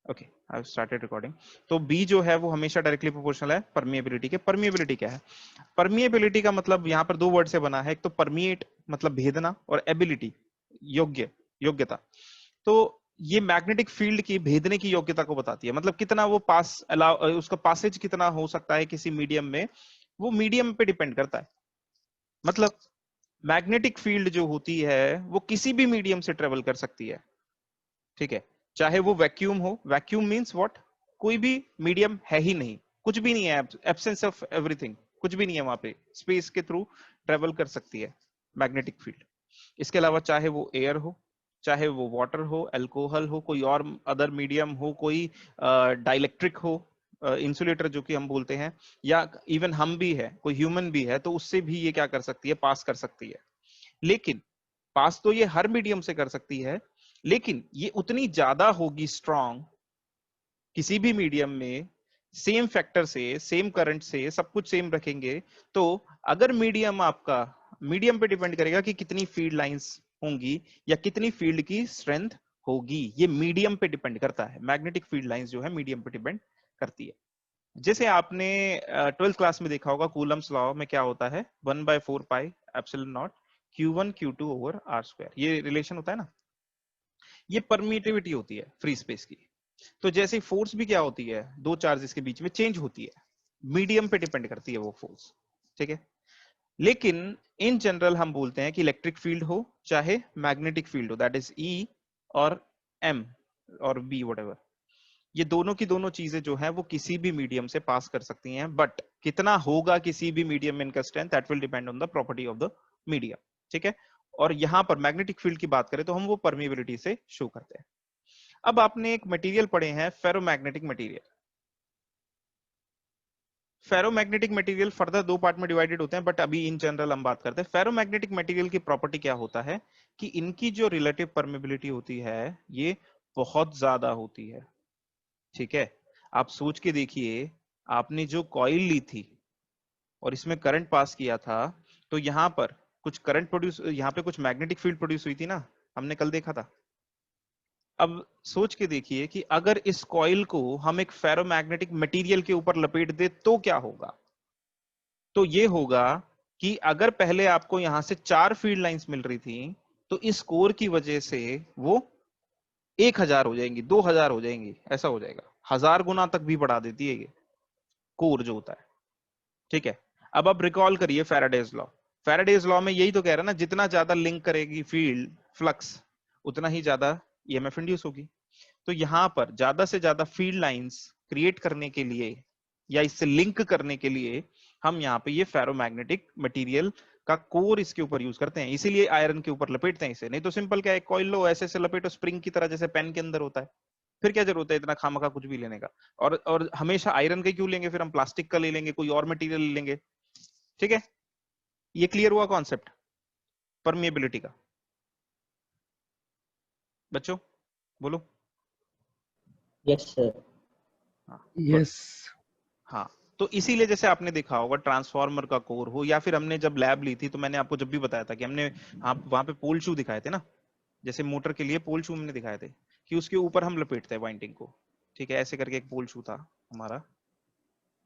Okay, I started recording. तो B जो है वो हमेशा डायरेक्टली प्रोपोर्शनल है परमिएबिलिटी के। परमिएबिलिटी क्या है? परमिएबिलिटी का मतलब यहाँ पर दो वर्ड से बना है, एक तो परमिएट मतलब भेदना, और एबिलिटी योग्य, योग्यता। तो ये मैग्नेटिक फील्ड की भेदने की योग्यता को बताती है, मतलब कितना वो पास अलाउ, उसका पासेज कितना हो सकता है किसी मीडियम में, वो मीडियम पे डिपेंड करता है। मतलब मैग्नेटिक फील्ड जो होती है वो किसी भी मीडियम से ट्रेवल कर सकती है, ठीक है। चाहे वो वैक्यूम हो, वैक्यूम मींस व्हाट, कोई भी मीडियम है ही नहीं, कुछ भी नहीं है, एब्सेंस ऑफ एवरीथिंग, कुछ भी नहीं है वहां पे, स्पेस के थ्रू ट्रेवल कर सकती है मैग्नेटिक फील्ड। इसके अलावा चाहे वो एयर हो, चाहे वो वाटर हो, अल्कोहल हो, कोई और अदर मीडियम हो, कोई डाइलेक्ट्रिक हो, इंसुलेटर जो कि हम बोलते हैं, या इवन हम भी है, कोई ह्यूमन भी है, तो उससे भी ये क्या कर सकती है, पास कर सकती है। लेकिन पास तो ये हर मीडियम से कर सकती है, लेकिन ये उतनी ज्यादा होगी स्ट्रांग किसी भी मीडियम में, सेम फैक्टर से, सेम करंट से, सब कुछ सेम रखेंगे, तो अगर मीडियम आपका, मीडियम पे डिपेंड करेगा कि कितनी फील्ड लाइंस होंगी या कितनी फील्ड की स्ट्रेंथ होगी, ये मीडियम पे डिपेंड करता है। मैग्नेटिक फील्ड लाइंस जो है मीडियम पे डिपेंड करती है। जैसे आपने 12th क्लास में देखा होगा, कूलम्स लॉ में क्या होता है, 1/4 pi epsilon not Q1 Q2 over R square, ये रिलेशन होता है ना, ये परमिटिविटी होती है फ्री स्पेस की। तो जैसे फोर्स भी क्या होती है, दो चार्जेस के बीच में चेंज होती है, मीडियम पे डिपेंड करती है वो फोर्स, ठीक है। लेकिन इन जनरल हम बोलते हैं कि इलेक्ट्रिक फील्ड हो चाहे मैग्नेटिक फील्ड हो, दैट इज ई और एम और बी वटेवर, ये दोनों की दोनों चीजें जो है वो किसी भी मीडियम से पास कर सकती हैं, बट कितना होगा किसी भी मीडियम में इनका strength, that will depend on the property of the medium, ठीक है। और यहां पर मैग्नेटिक फील्ड की बात करें तो हम वो परमिएबिलिटी से शो करते हैं। अब आपने एक मटेरियल पढ़े हैं, ferromagnetic material. Ferromagnetic material further दो पार्ट में डिवाइडेड होते हैं, बट अभी इन जनरल हम बात करते हैं। फेरोमैग्नेटिक मटेरियल की प्रॉपर्टी क्या होता है कि इनकी जो रिलेटिव परमिबिलिटी होती है ये बहुत ज्यादा होती है, ठीक है। आप सोच के देखिए, आपने जो कॉइल ली थी और इसमें करंट पास किया था, तो यहां पर कुछ करंट प्रोड्यूस, यहां पे कुछ मैग्नेटिक फील्ड प्रोड्यूस हुई थी ना, हमने कल देखा था। अब सोच के देखिए कि अगर इस कॉइल को हम एक फेरोमैग्नेटिक मटेरियल के ऊपर लपेट दे तो क्या होगा। तो ये होगा कि अगर पहले आपको यहां से 4 फील्ड लाइंस मिल रही थी, तो इस कोर की वजह से वो 1000 हो जाएंगी, 2000 हो जाएंगी, ऐसा हो जाएगा, 1000 गुना तक भी बढ़ा देती है ये कोर जो होता है, ठीक है। अब आप रिकॉल करिए फैराडेज लॉ। फैराडेज लॉ में यही तो कह रहा है ना, जितना ज्यादा लिंक करेगी फील्ड फ्लक्स, उतना ही ज्यादा ईएमएफ इंड्यूस होगी। तो यहां पर ज्यादा से ज्यादा फील्ड लाइंस क्रिएट करने के लिए या इससे लिंक करने के लिए हम यहाँ पे ये फेरोमैग्नेटिक मटेरियल का कोर इसके ऊपर यूज करते हैं, इसीलिए आयरन के ऊपर लपेटते हैं इसे। नहीं तो सिंपल क्या है, कॉइल लो ऐसे से लपेटो स्प्रिंग की तरह, जैसे पेन के अंदर होता है, फिर क्या जरूरत है इतना खामखा कुछ भी लेने का। और हमेशा आयरन का क्यों लेंगे, फिर हम प्लास्टिक का ले लेंगे, कोई और मटेरियल ले लेंगे, ठीक है। ये क्लियर हुआ कॉन्सेप्ट परमिएबिलिटी का, बच्चों बोलो। Yes sir. हाँ गुड। यस। हाँ, तो इसीलिए जैसे आपने देखा होगा ट्रांसफार्मर का कोर हो, या फिर हमने जब लैब ली थी तो मैंने आपको जब भी बताया था कि हमने वहां पे पोल शू दिखाए थे ना, जैसे मोटर के लिए पोल शू हमने दिखाए थे कि उसके ऊपर हम लपेटते हैं वाइंडिंग को, ठीक है। ऐसे करके एक पोल शू था हमारा,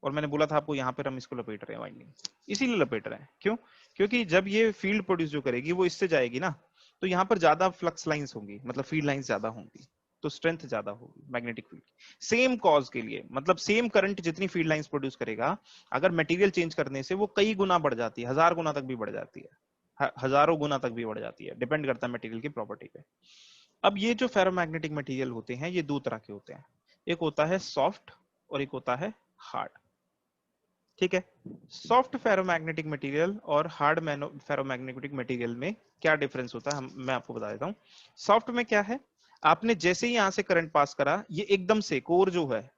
और मैंने बोला था आपको यहाँ पर हम इसको लपेट रहे हैं वाइंडिंग, इसीलिए लपेट रहे हैं, क्यों, क्योंकि जब ये फील्ड प्रोड्यूस जो करेगी वो इससे जाएगी ना, तो यहाँ पर ज्यादा फ्लक्स लाइंस होंगी, मतलब फील्ड लाइंस ज्यादा होंगी, तो स्ट्रेंथ ज्यादा होगी मैग्नेटिक फील्ड की। सेम कॉज के लिए, मतलब सेम करंट जितनी फील्ड लाइंस प्रोड्यूस करेगा, अगर मटेरियल चेंज करने से वो कई गुना बढ़ जाती है, 1000 गुना तक भी बढ़ जाती है, हजारों गुना तक भी बढ़ जाती है, डिपेंड करता है मटेरियल की प्रॉपर्टी पे। अब ये जो फेरोमैग्नेटिक मटेरियल होते हैं ये दो तरह के होते हैं, एक होता है सॉफ्ट और एक होता है हार्ड, ठीक है। सॉफ्ट फेरोमैग्नेटिक मटेरियल और हार्ड फेरोमैग्नेटिक मटेरियल में क्या डिफरेंस होता है, मैं आपको बता देता हूं। सॉफ्ट में क्या है, आपने जैसे ही यहां से करंट पास करा, ये एकदम से कोर जो है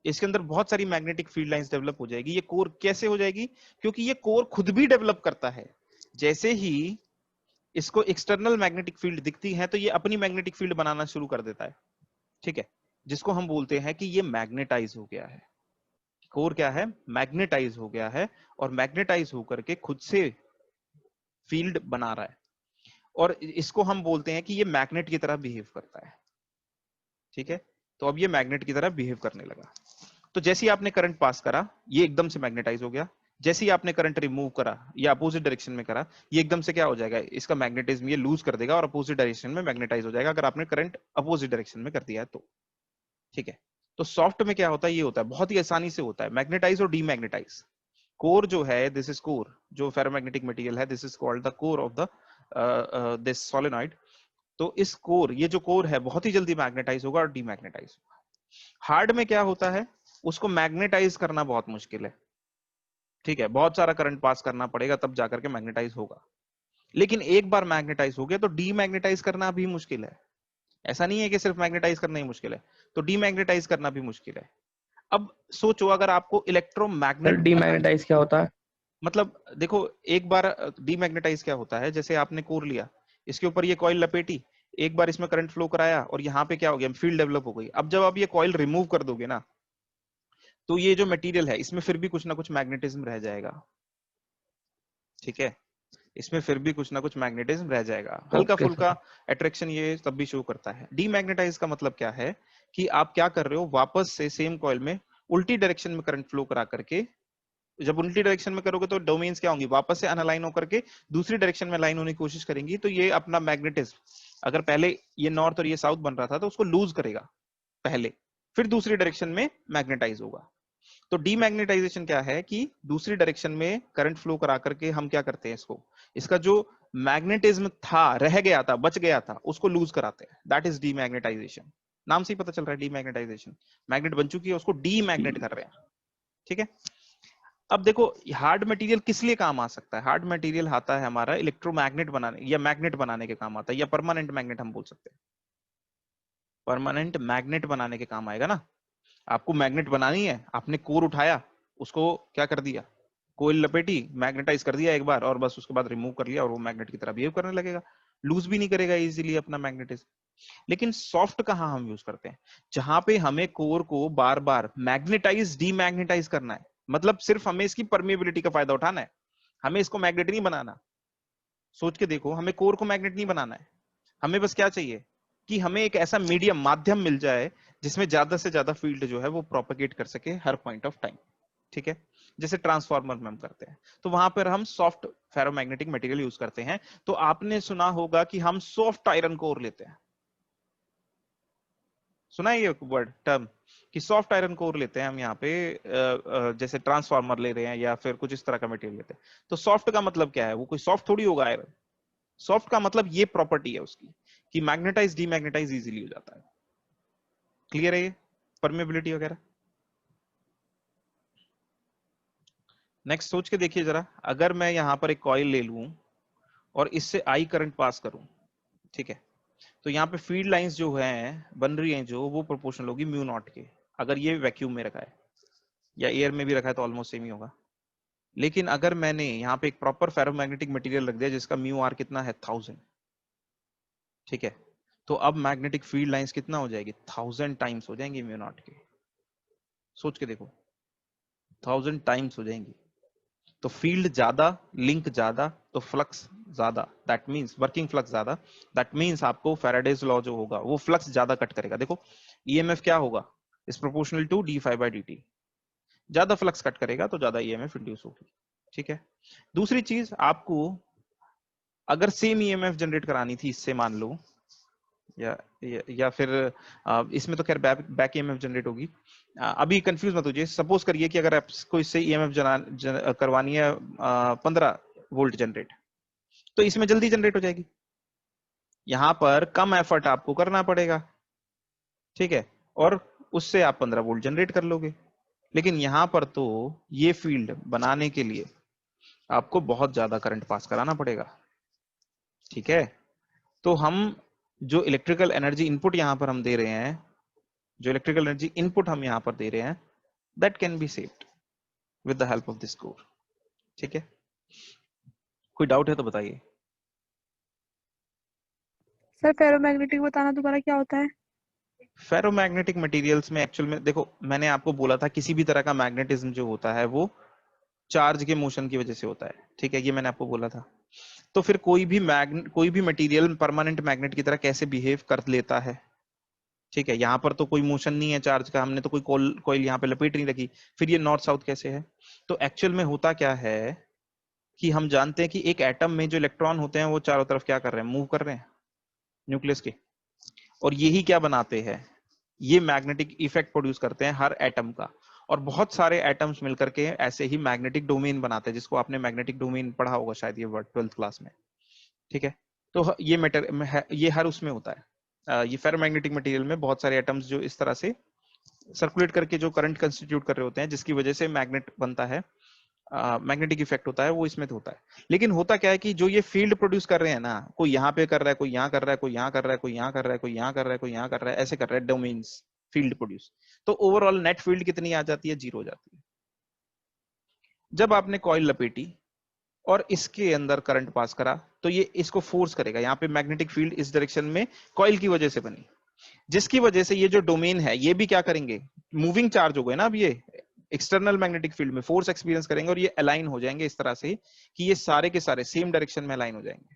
इसके अंदर बहुत सारी मैग्नेटिक फील्ड लाइंस डेवलप हो जाएगी। ये कोर कैसे हो जाएगी, क्योंकि ये कोर खुद भी डेवलप करता है, जैसे ही इसको एक्सटर्नल मैग्नेटिक फील्ड दिखती है तो ये अपनी मैग्नेटिक फील्ड बनाना शुरू कर देता है, ठीक है, जिसको हम बोलते हैं कि ये मैग्नेटाइज हो गया है। कोर क्या है, मैग्नेटाइज हो गया है, और मैग्नेटाइज होकर के खुद से फील्ड बना रहा है, और इसको हम बोलते हैं कि ये मैग्नेट की तरह बिहेव करता है, ठीक है। तो अब ये मैग्नेट की तरह बिहेव करने लगा। तो जैसे ही आपने करंट पास करा, ये एकदम से मैग्नेटाइज हो गया। जैसे ही आपने करंट रिमूव करा या अपोजिट डायरेक्शन में करा, ये एकदम से क्या हो जाएगा, इसका मैग्नेटिज्म ये लूज कर देगा और अपोजिट डायरेक्शन में मैग्नेटाइज हो जाएगा, अगर आपने करंट अपोजिट डायरेक्शन में कर दिया है तो। ठीक है, तो सॉफ्ट में क्या होता है, ये होता है, बहुत ही आसानी से होता है, मैग्नेटाइज और डीमैग्नेटाइज। कोर जो है, दिस इज कोर, जो फेरोमैग्नेटिक मटेरियल है, this is called the core of the this solenoid. तो इस कोर, ये जो कोर है, बहुत ही जल्दी मैग्नेटाइज होगा और डीमैग्नेटाइज होगा। हार्ड में क्या होता है, उसको मैग्नेटाइज करना बहुत मुश्किल है। ठीक है, बहुत सारा करंट पास करना पड़ेगा तब जाकर के मैग्नेटाइज होगा। लेकिन एक बार मैग्नेटाइज हो गया तो डीमैग्नेटाइज करना भी मुश्किल है। ऐसा नहीं है कि सिर्फ मैग्नेटाइज करना ही मुश्किल है, तो डीमैग्नेटाइज करना भी मुश्किल है। अब सोचो, अगर आपको सर इलेक्ट्रोमैग्नेट, डीमैग्नेटाइज क्या होता है? मतलब देखो, एक बार डीमैग्नेटाइज क्या होता है, जैसे आपने कोर लिया, इसके ऊपर ये कॉइल लपेटी, एक बार इसमें करंट फ्लो कराया और यहाँ पे क्या हो गया, फील्ड डेवलप हो गई। अब जब आप ये कॉइल रिमूव कर दोगे ना, तो ये जो मटेरियल है, इसमें फिर भी कुछ ना कुछ मैग्नेटिज्म रह जाएगा। ठीक है, इसमें फिर भी कुछ ना कुछ मैग्नेटिज्म रह जाएगा, हल्का ओके फुल्का सर। अट्रैक्शन ये तब भी शो करता है। डीमैग्नेटाइज का मतलब क्या है, कि आप क्या कर रहे हो, वापस से सेम कॉइल में उल्टी डायरेक्शन में करंट फ्लो करा करके, जब उल्टी डायरेक्शन में करोगे तो डोमेन्स क्या होंगी, वापस से अनअलाइन होकर के दूसरी डायरेक्शन में लाइन होने की कोशिश करेंगी। तो ये अपना मैग्नेटिज्म, अगर पहले ये नॉर्थ और ये साउथ बन रहा था, तो उसको लूज करेगा पहले, फिर दूसरी डायरेक्शन में मैग्नेटाइज होगा। तो डीमैग्नेटाइजेशन क्या है, कि दूसरी डायरेक्शन में करंट फ्लो करा करके हम क्या करते हैं, इसको, इसका जो मैग्नेटिज्म था, रह गया था, बच गया था, उसको लूज कराते हैं। That is demagnetisation. नाम से ही पता चल रहा है, डीमैग्नेटाइजेशन, मैग्नेट बन चुकी है, उसको डीमैग्नेट कर रहे हैं। ठीक है, अब देखो, हार्ड मटेरियल किस लिए काम आ सकता है, हार्ड मटेरियल आता है हमारा इलेक्ट्रोमैग्नेट बनाने या मैग्नेट बनाने के काम आता है, या परमानेंट मैग्नेट हम बोल सकते हैं, परमानेंट मैग्नेट बनाने के काम आएगा ना। आपको मैग्नेट बनानी है, आपने कोर उठाया, उसको क्या कर दिया, कोयल लपेटी, मैग्नेटाइज कर दिया एक बार, और बस उसके बाद रिमूव कर लिया, और वो मैग्नेट की तरह बिहेव करने लगेगा, लूज भी नहीं करेगा इजीली अपना मैग्नेटिज्म। लेकिन सॉफ्ट कहाँ हम यूज करते हैं, जहां पे हमें कोर को बार बार मैग्नेटाइज डीमैग्नेटाइज करना है, मतलब सिर्फ हमें इसकी परमिएबिलिटी का फायदा उठाना है, हमें इसको मैग्नेट नहीं बनाना। सोच के देखो, हमें कोर को मैग्नेट नहीं बनाना है, हमें बस क्या चाहिए, कि हमें एक ऐसा मीडियम, माध्यम मिल जाए जिसमें ज्यादा से ज्यादा फील्ड जो है वो प्रोपेगेट कर सके हर पॉइंट ऑफ टाइम। ठीक है, जैसे ट्रांसफार्मर में हम करते हैं, तो वहां पर हम सॉफ्ट फेरोमैग्नेटिक मटेरियल यूज करते हैं। तो आपने सुना होगा कि हम सॉफ्ट आयरन कोर लेते हैं, सुना है ये वर्ड टर्म, कि सॉफ्ट आयरन कोर लेते हैं हम यहाँ पे, जैसे ट्रांसफार्मर ले रहे हैं या फिर कुछ इस तरह का मटेरियल लेते हैं। तो सॉफ्ट का मतलब क्या है, वो कोई सॉफ्ट थोड़ी होगा आयरन। सॉफ्ट का मतलब ये प्रॉपर्टी है उसकी, कि मैग्नेटाइज डीमैग्नेटाइज इजीली हो जाता है। क्लियर है ये, परमेबिलिटी वगैरह। नेक्स्ट सोच के देखिए जरा, अगर मैं यहां पर एक कॉइल ले लूं और इससे आई करंट पास करूं, ठीक है, तो यहाँ पे फील्ड लाइंस जो हैं बन रही हैं, जो वो प्रोपोर्शनल होगी म्यू नॉट के, अगर ये वैक्यूम में रखा है या एयर में भी रखा है तो ऑलमोस्ट सेम ही होगा। लेकिन अगर मैंने यहाँ पे एक प्रॉपर फेरोमैग्नेटिक मटेरियल रख दिया जिसका म्यू आर कितना है 1000, ठीक है, तो अब मैग्नेटिक फील्ड लाइंस कितना हो जाएगी, 1000 टाइम्स हो जाएंगी म्यू नॉट के। सोच के देखो, 1000 टाइम्स हो जाएंगी, तो फील्ड ज्यादा, लिंक ज्यादा, तो फ्लक्स ज्यादा, दैट मींस वर्किंग फ्लक्स ज्यादा, दैट मींस आपको फैराडेज लॉ जो होगा वो फ्लक्स ज्यादा कट करेगा। देखो, ईएमएफ क्या होगा, is proportional to D phi by D T, ज्यादा फ्लक्स कट करेगा तो ज्यादा ईएमएफ इंड्यूस होगी। ठीक है, दूसरी चीज, आपको अगर सेम ईएमएफ जनरेट करानी थी इससे, मान लो, या फिर इसमें तो खैर बैक ईएमएफ जनरेट होगी। अभी कंफ्यूज मत होइए, सपोज करिए कि अगर आपको इससे ईएमएफ करवानी है 15 वोल्ट जनरेट, तो इसमें जल्दी जनरेट हो जाएगी, यहां पर कम एफर्ट आपको करना पड़ेगा। ठीक है, और उससे आप 15 वोल्ट जनरेट कर लोगे। लेकिन यहां पर तो ये फील्ड बनाने के लिए आपको बहुत ज्यादा करंट पास कराना पड़ेगा। ठीक है, तो हम जो इलेक्ट्रिकल एनर्जी इनपुट यहां पर हम दे रहे हैं, जो इलेक्ट्रिकल एनर्जी इनपुट हम यहां पर दे रहे हैं, that can be saved with the help of this core. ठीक है, कोई डाउट है तो बताइए। सर फेरोमैग्नेटिक बताना दोबारा क्या होता है? फेरोमैग्नेटिक मटेरियल्स में एक्चुअल में देखो, मैंने आपको बोला था किसी भी तरह का मैग्नेटिज्म जो होता है वो चार्ज के मोशन की वजह से होता है। ठीक है, ये मैंने आपको बोला था। तो फिर कोई भी मटेरियल परमानेंट मैग्नेट की तरह कैसे बिहेव कर लेता है, ठीक है, यहाँ पर तो कोई मोशन नहीं है चार्ज का, हमने तो कोई कॉइल यहाँ पे लपेट नहीं रखी, फिर ये नॉर्थ साउथ कैसे है? तो एक्चुअल में होता क्या है कि हम जानते हैं कि एक एटम में जो इलेक्ट्रॉन होते हैं वो चारों तरफ क्या कर रहे हैं, मूव कर रहे हैं न्यूक्लियस के, और यही क्या बनाते हैं, ये मैग्नेटिक इफेक्ट प्रोड्यूस करते हैं हर एटम का। और बहुत सारे एटम्स मिलकर के ऐसे ही मैग्नेटिक डोमेन बनाते हैं, जिसको आपने मैग्नेटिक डोमेन पढ़ा होगा शायद ये वर्ड 12th क्लास में। ठीक है, तो ये ये हर उसमें होता है। ये फेरोमैग्नेटिक मटेरियल में बहुत सारे एटम्स जो इस तरह से सर्कुलेट करके जो करंट कंस्टिट्यूट कर रहे होते हैं, जिसकी वजह से मैग्नेट बनता है, मैग्नेटिक इफेक्ट होता है, वो इसमें तो होता है। लेकिन होता क्या है कि जो ये फील्ड प्रोड्यूस कर रहे हैं ना, कोई यहाँ पे कर रहा है, कोई यहाँ कर रहा है, कोई यहाँ कर रहा है, कोई यहाँ कर रहा है, कोई यहाँ कर रहा है, कोई यहाँ कर रहा है, ऐसे कर रहा है डोमेन्स फील्ड प्रोड्यूस, तो ओवरऑल नेट फील्ड कितनी आ जाती है, 0 हो जाती है। जब आपने कॉइल लपेटी और इसके अंदर करंट पास करा, तो ये इसको फोर्स करेगा, यहाँ पे मैग्नेटिक फील्ड इस डायरेक्शन में कॉइल की वजह से बनी, जिसकी वजह से ये जो डोमेन है ये भी क्या करेंगे, मूविंग चार्ज हो गए ना, अब ये एक्सटर्नल मैग्नेटिक फील्ड में फोर्स एक्सपीरियंस करेंगे और ये अलाइन हो जाएंगे इस तरह से कि ये सारे के सारे सेम डायरेक्शन में अलाइन हो जाएंगे।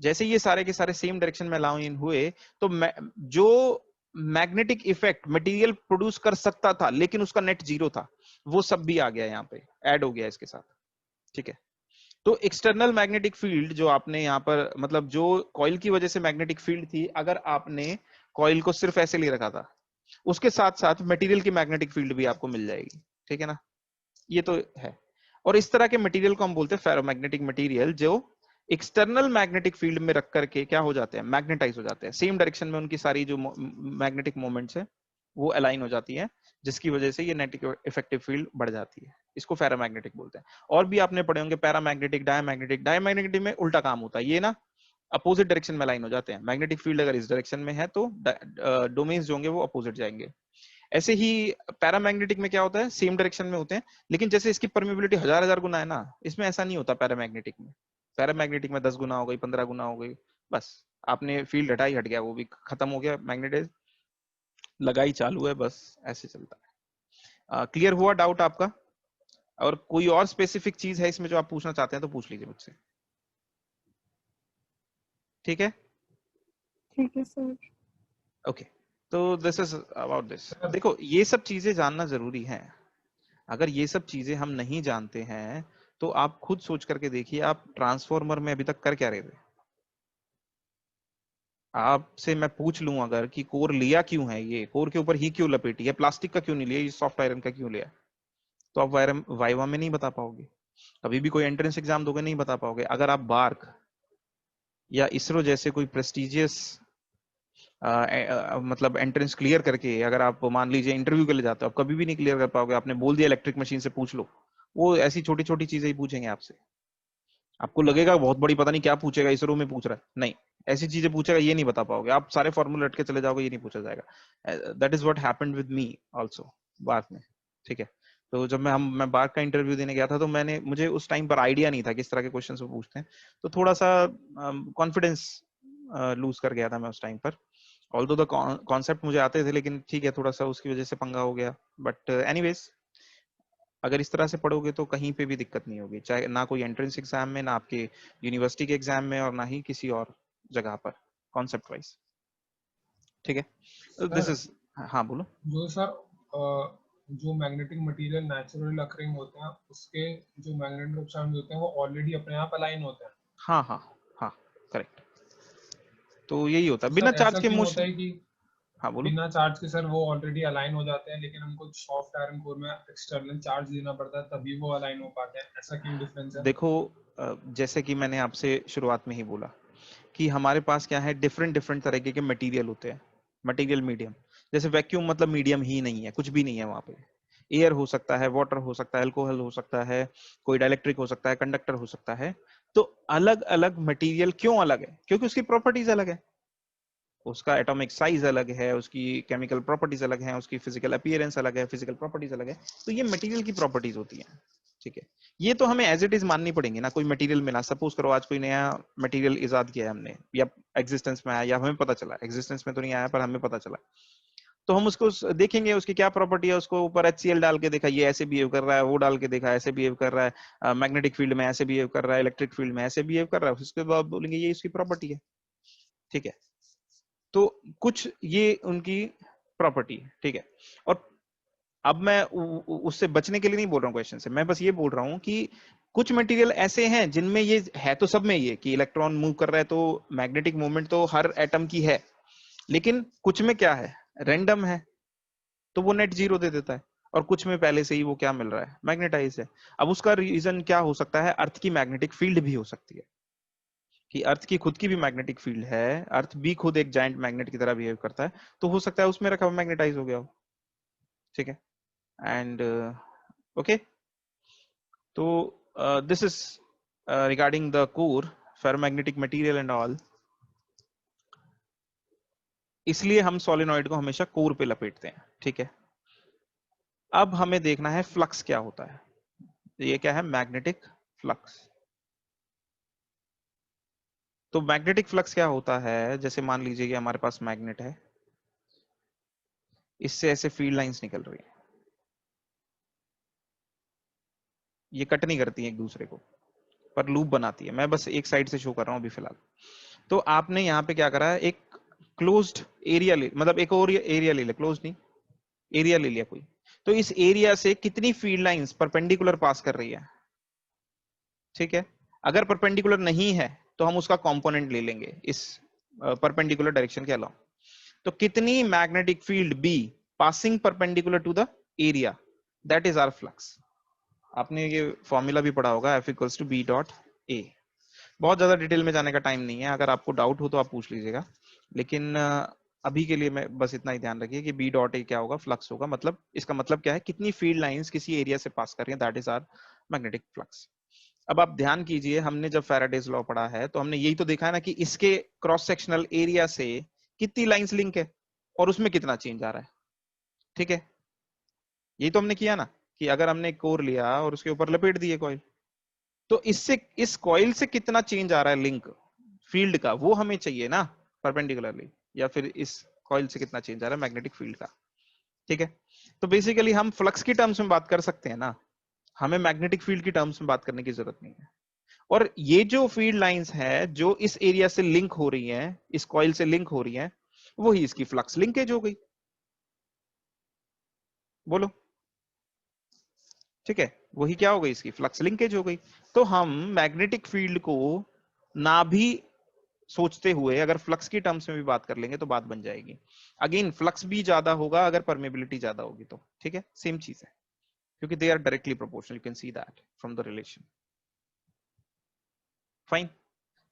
जैसे ये सारे के सारे सेम डायरेक्शन में अलाइन हुए, तो जो मैग्नेटिक इफेक्ट मटेरियल प्रोड्यूस कर सकता था लेकिन उसका नेट 0 था, वो सब भी आ गया, यहाँ पे ऐड हो गया इसके साथ। ठीक है, तो एक्सटर्नल मैग्नेटिक फील्ड जो आपने यहाँ पर, मतलब जो कॉइल की वजह से मैग्नेटिक फील्ड थी, अगर आपने कॉइल को सिर्फ ऐसे ले रखा था, उसके साथ साथ मटेरियल की मैग्नेटिक फील्ड भी आपको मिल जाएगी। ठीक है ना, ये तो है। और इस तरह के मटेरियल को हम बोलते हैं फेरोमैग्नेटिक मटेरियल, जो एक्सटर्नल मैग्नेटिक फील्ड में रख करके क्या हो जाते हैं, मैग्नेटाइज हो जाते हैं, सेम डायरेक्शन में उनकी सारी जो मैग्नेटिक मोमेंट्स है वो अलाइन हो जाती है, जिसकी वजह से ये नेट इफेक्टिव फील्ड बढ़ जाती है। इसको फेरोमैग्नेटिक बोलते हैं। और भी आपने पढ़े होंगे पैरामैग्नेटिक, डायमैग्नेटिक। डायमैग्नेटिक में उल्टा काम होता है, ये ना अपोजिट डायरेक्शन में अलाइन हो जाते हैं, मैग्नेटिक फील्ड अगर इस डायरेक्शन में है तो डोमेन्स जो होंगे वो अपोजिट जाएंगे। ऐसे ही पैरामैग्नेटिक में क्या होता है, सेम डायरेक्शन में होते हैं, लेकिन जैसे इसकी परमिबिलिटी 1000 गुना है ना, इसमें ऐसा नहीं होता पैरामैग्नेटिक में। पैरामैग्नेटिक में 10 गुना हो गई, 15 गुना हो गई, बस आपने फील्ड हटाई, हट गया, वो भी खत्म हो गया, मैग्नेटाइज लगाई, चालू है, बस ऐसे चलता है। क्लियर हुआ डाउट आपका? और कोई और स्पेसिफिक चीज है इसमें जो आप पूछना चाहते हैं तो पूछ लीजिए मुझसे। ठीक है, ठीक है सर। ओके, तो दिस इज अबाउट दिस। देखो ये सब चीजें जानना जरूरी है, अगर ये सब चीजें हम नहीं जानते हैं तो आप खुद सोच करके देखिए, आप ट्रांसफॉर्मर में अभी तक कर क्या रहे थे। आपसे मैं पूछ लूं अगर कि कोर लिया क्यों है, ये कोर के ऊपर ही क्यों लपेटी है, प्लास्टिक का क्यों नहीं लिया, ये सॉफ्ट आयरन का क्यों लिया, तो आप वाइवा में नहीं बता पाओगे, कभी भी कोई एंट्रेंस एग्जाम दोगे नहीं बता पाओगे। अगर आप बार्क या इसरो जैसे कोई प्रेस्टिजियस मतलब एंट्रेंस क्लियर करके अगर आप मान लीजिए इंटरव्यू के लिए जाते हो, आप कभी भी नहीं क्लियर कर पाओगे। आपने बोल दिया इलेक्ट्रिक मशीन से पूछ लो, वो ऐसी छोटी छोटी चीजें ही पूछेंगे आपसे, आपको लगेगा बहुत बड़ी, पता नहीं क्या पूछेगा, इसरो में पूछ रहा है, नहीं, ऐसी चीजें पूछेगा, ये नहीं बता पाओगे आप, सारे फॉर्मूला रट के चले जाओगे, ये नहीं पूछा जाएगा। That is what happened with me also बार्क में। ठीक है, तो जब मैं बार्क का इंटरव्यू देने गया था, तो मुझे उस टाइम पर आइडिया नहीं था किस तरह के क्वेश्चन वो पूछते हैं, तो थोड़ा सा कॉन्फिडेंस लूज कर गया था मैं उस टाइम पर। ऑल्दो द कॉन्सेप्ट मुझे आते थे, लेकिन ठीक है, थोड़ा सा उसकी वजह से पंगा हो गया। बट एनीवेज, अगर इस तरह से पढ़ोगे तो कहीं पे भी दिक्कत नहीं होगी, चाहे ना कोई एंट्रेंस एग्जाम में, ना आपके यूनिवर्सिटी के एग्जाम में, और ना ही किसी और जगह पर कॉन्सेप्ट वाइज। ठीक है, दिस इज, हाँ बोलो। जो सर जो मैग्नेटिक मटेरियल नेचुरल अकरिंग होते हैं, उसके जो मैग्नेटिक चार्ज होते हैं वो ऑलरेडी अपने आप अलाइन होते हैं। हाँ हाँ हाँ, करेक्ट। तो यही होता है, तो बिना सर चार्ज ऐसा के क्यों होता मोशन। है कि हाँ बोलो। बिना चार्ज के सर वो ऑलरेडी अलाइन हो जाते हैं, लेकिन हमको सॉफ्ट आयरन कोर में एक्सटर्नल चार्ज देना पड़ता है तभी वो अलाइन हो पाते हैं, ऐसा क्यों डिफरेंस है? देखो, जैसे कि मैंने आपसे शुरुआत में ही बोला कि हमारे पास क्या है, डिफरेंट डिफरेंट तरीके के मटेरियल होते हैं, मटेरियल मीडियम। जैसे वैक्यूम मतलब मीडियम ही नहीं है, कुछ भी नहीं है वहां पे, एयर हो सकता है, वाटर हो सकता है, अल्कोहल हो सकता है, कोई डाइलेक्ट्रिक हो सकता है, कंडक्टर हो सकता है। तो अलग अलग मटेरियल क्यों अलग है, क्योंकि उसकी प्रॉपर्टीज अलग है, उसका एटॉमिक साइज अलग है, उसकी केमिकल प्रॉपर्टीज अलग है, उसकी फिजिकल अपीयरेंस अलग है, फिजिकल प्रॉपर्टीज अलग है। तो ये मटेरियल की प्रॉपर्टीज होती हैं। ठीक है, ये तो हमें एज इट इज माननी पड़ेंगी ना। कोई मटेरियल मिला, सपोज करो आज कोई नया मटेरियल इजाद किया है हमने, या एग्जिस्टेंस में आया, या हमें पता चला, एग्जिस्टेंस में तो नहीं आया पर हमें पता चला, तो हम उसको देखेंगे उसकी क्या प्रॉपर्टी है, उसको ऊपर HCl डाल के देखा, ये ऐसे बिहेव कर रहा है, वो डाल के देखा ऐसे बिहेव कर रहा है, मैग्नेटिक फील्ड में ऐसे बिहेव कर रहा है, इलेक्ट्रिक फील्ड में ऐसे बिहेव कर रहा है, उसके बाद बोलेंगे ये इसकी प्रॉपर्टी है। ठीक है, तो कुछ ये उनकी प्रॉपर्टी, ठीक है। और अब मैं उससे बचने के लिए नहीं बोल रहा हूँ क्वेश्चन से, मैं बस ये बोल रहा हूँ कि कुछ मटेरियल ऐसे हैं जिनमें ये है, तो सब में ये कि इलेक्ट्रॉन मूव कर रहा है तो मैग्नेटिक मूवमेंट तो हर एटम की है, लेकिन कुछ में क्या है, रैंडम है, तो वो नेट जीरो दे देता है, और कुछ में पहले से ही वो क्या मिल रहा है, मैग्नेटाइज है। अब उसका रीजन क्या हो सकता है, अर्थ की मैग्नेटिक फील्ड भी हो सकती है, कि अर्थ की खुद की भी मैग्नेटिक फील्ड है, अर्थ भी खुद एक जायंट मैग्नेट की तरह बिहेव करता है, तो हो सकता है उसमें रखा हुआ मैग्नेटाइज हो गया हो, ठीक है। एंड ओके, तो this is regarding the core ferromagnetic material and all. इसलिए हम सोलेनॉइड को हमेशा कोर पे लपेटते हैं, ठीक है। अब हमें देखना है फ्लक्स क्या होता है। ये क्या है, मैग्नेटिक फ्लक्स। तो मैग्नेटिक फ्लक्स क्या होता है, जैसे मान लीजिए कि हमारे पास मैग्नेट है, इससे ऐसे फील्ड लाइंस निकल रही है, ये कट नहीं करती है एक दूसरे को, पर लूप बनाती है। मैं बस एक साइड से शो कर रहा हूं अभी फिलहाल। तो आपने यहाँ पे क्या करा है, एक क्लोज्ड एरिया ले, मतलब एक और एरिया ले लिया, क्लोज नहीं, एरिया ले लिया कोई। तो इस एरिया से कितनी फील्ड लाइंस परपेंडिकुलर पास कर रही है, ठीक है। अगर परपेंडिकुलर नहीं है तो हम उसका कंपोनेंट ले लेंगे इस परपेंडिकुलर डायरेक्शन के अलावा। तो कितनी magnetic field B passing perpendicular to the area, that is our flux. आपने ये फॉर्मूला भी पढ़ा होगा, F equals to B dot A. बहुत ज्यादा डिटेल में जाने का टाइम नहीं है, अगर आपको डाउट हो तो आप पूछ लीजिएगा, लेकिन अभी के लिए मैं बस इतना ही ध्यान रखिए कि बी डॉट ए क्या होगा, फ्लक्स होगा। मतलब इसका मतलब क्या है, कितनी फील्ड लाइंस किसी एरिया से पास कर रही है, that is our magnetic flux. अब आप ध्यान कीजिए, हमने जब फैराडेज लॉ पढ़ा है तो हमने यही तो देखा है ना कि इसके क्रॉस सेक्शनल एरिया से कितनी लाइंस लिंक है और उसमें कितना चेंज आ रहा है, ठीक है। यही तो हमने किया ना, कि अगर हमने एक कोर लिया और उसके ऊपर लपेट दिए कॉइल, तो इससे इस कॉइल से कितना चेंज आ रहा है लिंक फील्ड का, वो हमें चाहिए ना परपेंडिकुलरली, या फिर इस कॉइल से कितना चेंज आ रहा है मैग्नेटिक फील्ड का, ठीक है। तो बेसिकली हम फ्लक्स की टर्म्स में बात कर सकते हैं ना, हमें मैग्नेटिक फील्ड की टर्म्स में बात करने की जरूरत नहीं है। और ये जो फील्ड लाइंस है जो इस एरिया से लिंक हो रही हैं, इस कॉइल से लिंक हो रही हैं, वही इसकी फ्लक्स लिंकेज हो गई, बोलो, ठीक है। वही क्या हो गई, इसकी फ्लक्स लिंकेज हो गई। तो हम मैग्नेटिक फील्ड को ना भी सोचते हुए अगर फ्लक्स की टर्म्स में भी बात कर लेंगे तो बात बन जाएगी। अगेन फ्लक्स भी ज्यादा होगा अगर परमेबिलिटी ज्यादा होगी तो, ठीक है, सेम चीज है, क्योंकि they are directly proportional, you can see that from the relation. Fine,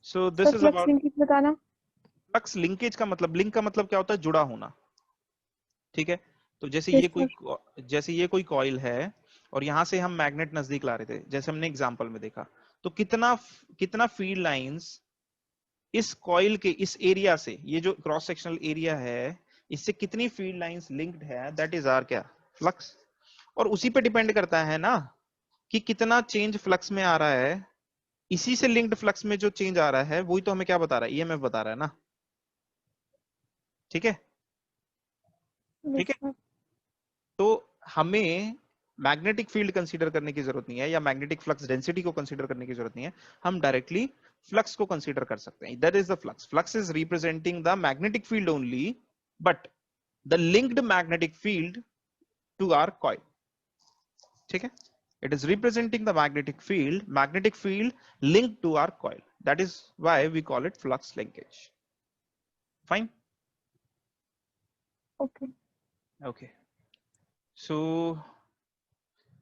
so this sir is flux about linkage बताना। फ्लक्स लिंकेज का मतलब, लिंक का मतलब क्या होता है, जुड़ा होना, ठीक है। तो यस सर। जैसे ये कोई कॉइल है और यहां से हम मैग्नेट नजदीक ला रहे थे, जैसे हमने एग्जांपल में देखा, तो कितना कितना फील्ड लाइंस इस कॉइल के इस एरिया से, ये जो क्रॉस सेक्शनल एरिया है, इससे कितनी फील्ड लाइंस लिंक्ड है, दैट इज आर क्या, फ्लक्स। और उसी पे डिपेंड करता है ना कि कितना चेंज फ्लक्स में आ रहा है, इसी से लिंक्ड फ्लक्स में जो चेंज आ रहा है वही तो हमें क्या बता रहा है, ईएमएफ बता रहा है ना, ठीक है, यस ठीक है। सर। तो हमें मैग्नेटिक फील्ड कंसीडर करने की जरूरत नहीं है, या मैग्नेटिक फ्लक्स डेंसिटी को कंसीडर करने की जरूरत नहीं है, हम डायरेक्टली फ्लक्स को कंसीडर कर सकते हैं। That is the flux, flux is representing the magnetic field only, but the linked magnetic field to our coil, ठीक है। It is representing the magnetic field linked to our coil. That is why we call it flux linkage. Fine. Okay. Okay. So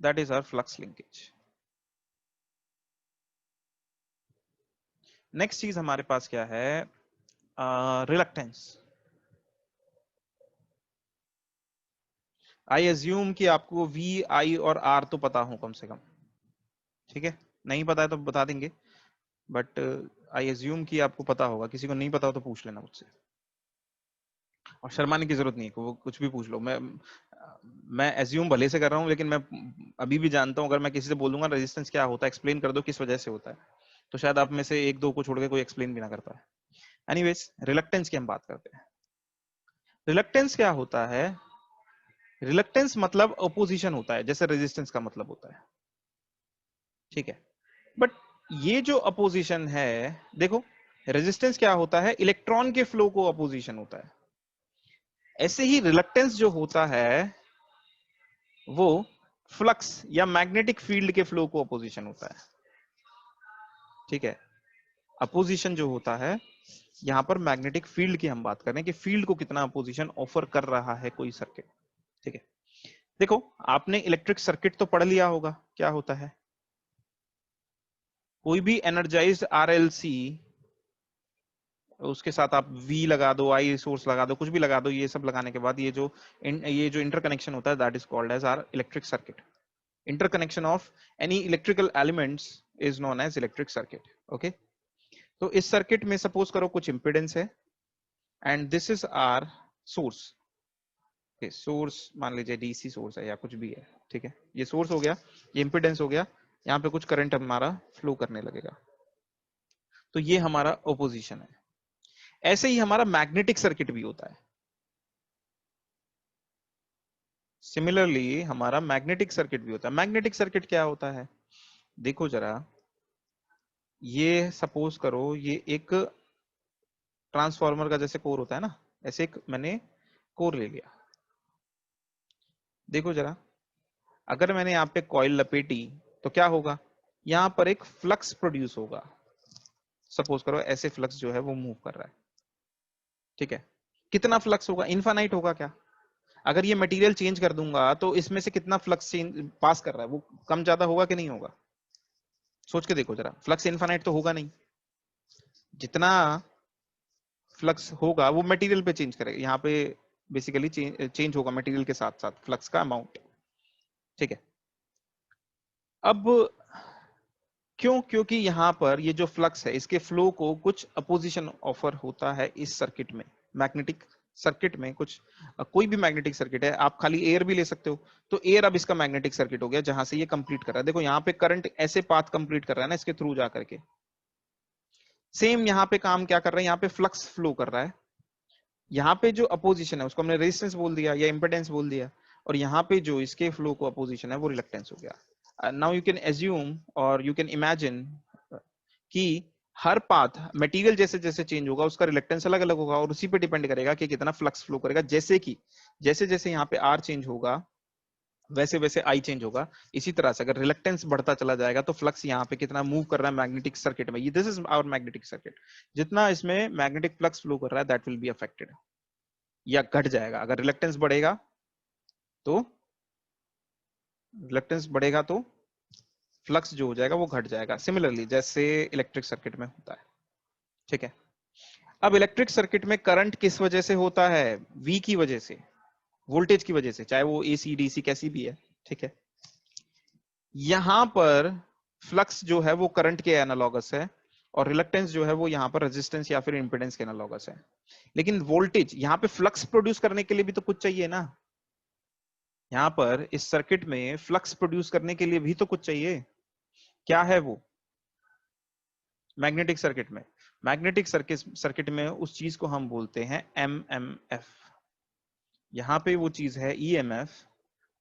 that is our flux linkage. Next चीज हमारे पास क्या है, reluctance. I assume कि आपको V, I और R तो पता हो कम से कम, ठीक है। नहीं पता है तो बता देंगे, बट आई एज्यूम कि आपको पता होगा, किसी को नहीं पता हो तो पूछ लेना मुझसे, और शर्माने की जरूरत नहीं है, वो कुछ भी पूछ लो। मैं एज्यूम भले से कर रहा हूँ, लेकिन मैं अभी भी जानता हूँ, अगर मैं किसी से बोलूंगा रेजिस्टेंस क्या होता है, एक्सप्लेन कर दो किस वजह से होता है, तो शायद आप में से एक दो को छोड़ के कोई एक्सप्लेन भी ना कर पाए। एनीवेज, रिलक्टेंस की हम बात करते हैं। रिलक्टेंस क्या होता है, रिलक्टेंस मतलब अपोजिशन होता है, जैसे रेजिस्टेंस का मतलब होता है, ठीक है। बट ये जो अपोजिशन है, देखो रेजिस्टेंस क्या होता है, इलेक्ट्रॉन के फ्लो को अपोजिशन होता है, ऐसे ही रिलक्टेंस जो होता है वो फ्लक्स या मैग्नेटिक फील्ड के फ्लो को अपोजिशन होता है, ठीक है। अपोजिशन जो होता है यहां पर मैग्नेटिक फील्ड की हम बात कर रहे हैं कि फील्ड को कितना अपोजिशन ऑफर कर रहा है कोई सर्किट, ठीक है। देखो आपने इलेक्ट्रिक सर्किट तो पढ़ लिया होगा क्या होता है। कोई भी एनर्जाइज्ड आरएलसी, उसके साथ आप वी लगा दो, आई सोर्स लगा दो, कुछ भी लगा दो, ये सब लगाने के बाद ये जो इंटरकनेक्शन होता है that is called as our electric circuit. Interconnection of any electrical elements is known as electric circuit, okay. तो इस सर्किट में सपोज करो कुछ इंपिडेंस है and this is our source, source मान लीजिए डीसी सोर्स है या कुछ भी है, ठीक है। ये सोर्स हो गया, ये इंपिडेंस हो गया, यहाँ पे कुछ करंट हमारा फ्लो करने लगेगा, तो ये हमारा ओपोजिशन है। ऐसे ही हमारा मैग्नेटिक सर्किट भी होता है। सिमिलरली हमारा मैग्नेटिक सर्किट भी होता है। मैग्नेटिक सर्किट क्या होता है, देखो जरा, ये सपोज करो ये एक ट्रांसफार्मर का जैसे कोर होता है ना, ऐसे एक मैंने कोर ले लिया। देखो जरा, अगर मैंने यहाँ पे कॉइल लपेटी तो क्या होगा, यहां पर एक फ्लक्स प्रोड्यूस होगा। सपोज करो ऐसे फ्लक्स जो है वो मूव कर रहा है, ठीक है। कितना फ्लक्स होगा, इनफाइनाइट होगा क्या? अगर ये मटेरियल चेंज कर दूंगा तो इसमें से कितना फ्लक्स चेंज पास कर रहा है, वो कम ज्यादा होगा कि नहीं होगा? सोच के देखो जरा, फ्लक्स इनफाइनाइट तो होगा नहीं। जितना फ्लक्स होगा वो मटेरियल पे चेंज करेगा, यहाँ पे बेसिकली चेंज होगा मटेरियल के साथ साथ फ्लक्स का अमाउंट, ठीक है। अब क्यों? क्योंकि यहाँ पर ये जो फ्लक्स है इसके फ्लो को कुछ अपोजिशन ऑफर होता है इस सर्किट में। मैग्नेटिक सर्किट में कुछ, कोई भी मैग्नेटिक सर्किट है, आप खाली एयर भी ले सकते हो, तो एयर अब इसका मैग्नेटिक सर्किट हो गया जहां से ये कंप्लीट कर रहा है। देखो यहाँ पे करंट ऐसे पाथ कंप्लीट कर रहा है ना इसके थ्रू जा करके, सेम यहाँ पे काम क्या कर रहा है, यहाँ पे फ्लक्स फ्लो कर रहा है। यहाँ पे जो अपोजिशन है उसको हमने रेजिस्टेंस बोल दिया या इंपेडेंस बोल दिया, और यहाँ पे जो इसके फ्लो को अपोजिशन है वो रिलक्टेंस हो गया। नाउ यू कैन एज्यूम और यू कैन इमेजिन कि हर पाथ मटेरियल जैसे जैसे चेंज होगा उसका रिलक्टेंस अलग अलग होगा, और उसी पे डिपेंड करेगा कि कितना फ्लक्स फ्लो करेगा। जैसे कि जैसे जैसे यहाँ पे आर चेंज होगा वैसे वैसे आई चेंज होगा। इसी तरह से अगर रिलक्टेंस बढ़ता चला जाएगा तो फ्लक्स यहाँ पे कितना मूव कर रहा है मैग्नेटिक सर्किट में, this is our magnetic circuit, जितना इसमें मैग्नेटिक फ्लक्स फ्लो कर रहा है दैट विल बी अफेक्टेड या घट जाएगा। अगर रिलक्टेंस बढ़ेगा तो फ्लक्स जो हो जाएगा वो घट जाएगा। सिमिलरली जैसे इलेक्ट्रिक सर्किट में होता है, ठीक है। अब इलेक्ट्रिक सर्किट में करंट किस वजह से होता है? वी की वजह से, वोल्टेज की वजह से, चाहे वो एसी डीसी कैसी भी है, ठीक है। यहां पर फ्लक्स जो है वो करंट के एनालॉगस है, और रिलक्टेंस जो है वो यहाँ पर रेजिस्टेंस या फिर इंपेडेंस के एनालॉगस है। लेकिन वोल्टेज यहाँ पे फ्लक्स प्रोड्यूस करने के लिए भी तो कुछ चाहिए ना, यहाँ पर इस सर्किट में फ्लक्स प्रोड्यूस करने के लिए भी तो कुछ चाहिए। क्या है वो? मैग्नेटिक सर्किट में, मैग्नेटिक सर्किट में उस चीज को हम बोलते हैं एमएमएफ। यहाँ पे वो चीज है ईएमएफ,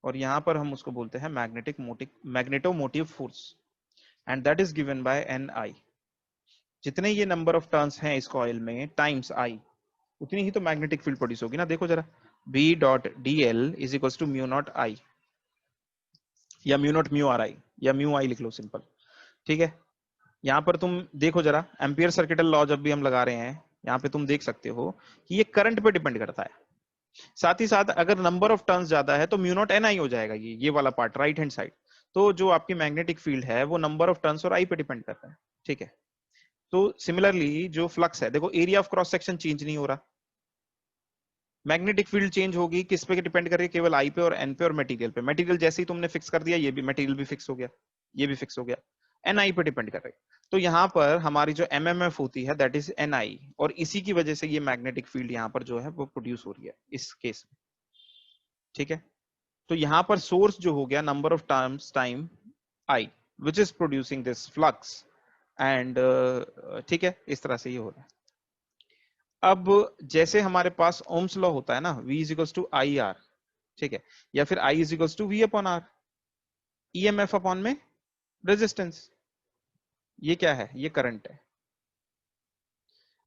और यहाँ पर हम उसको बोलते हैं magnetomotive force, and that is given by N I. जितने ये नंबर ऑफ टर्न्स हैं इस कॉइल में टाइम्स आई, उतनी ही तो मैग्नेटिक फील्ड प्रोड्यूस होगी ना। देखो जरा, B dot D L is equal to mu naught I, या mu naught mu R I, या म्यू आई लिख लो सिंपल, ठीक है। यहाँ पर तुम देखो जरा, एम्पियर सर्किटल लॉ जब भी हम लगा रहे हैं यहाँ पे तुम देख सकते हो कि ये करंट पे डिपेंड करता है। साथ ही साथ अगर नंबर ऑफ टर्न्स ज्यादा है तो म्यू नॉट एन आई हो जाएगा, ये वाला पार्ट राइट हैंड साइड। तो जो आपकी मैग्नेटिक फील्ड है वो नंबर ऑफ टर्न्स और आई पे डिपेंड करता है, ठीक है। तो सिमिलरली जो फ्लक्स है, देखो area of cross section change नहीं हो रहा, मैग्नेटिक फील्ड चेंज होगी किस पे डिपेंड कर रही है? केवल आई पे और एन पे और मटेरियल पे। मटेरियल जैसे ही तुमने फिक्स कर दिया, ये भी मटेरियल भी फिक्स हो गया, ये भी फिक्स हो गया, एन आई पे डिपेंड कर रही है। तो यहाँ पर हमारी जो एमएमएफ होती है दैट इज एन आई, और इसी की वजह से ये मैग्नेटिक फील्ड यहाँ पर जो है वो प्रोड्यूस हो रही है इस केस में, ठीक है। तो यहाँ पर सोर्स जो हो गया number of terms time I which is producing this flux, and ठीक है, इस तरह से ये हो रहा है। अब जैसे हमारे पास ओम्स लॉ होता है ना, V is equals to I R, ठीक है, या फिर I is equals to V upon R, EMF upon में रेजिस्टेंस, ये क्या है? ये करंट है।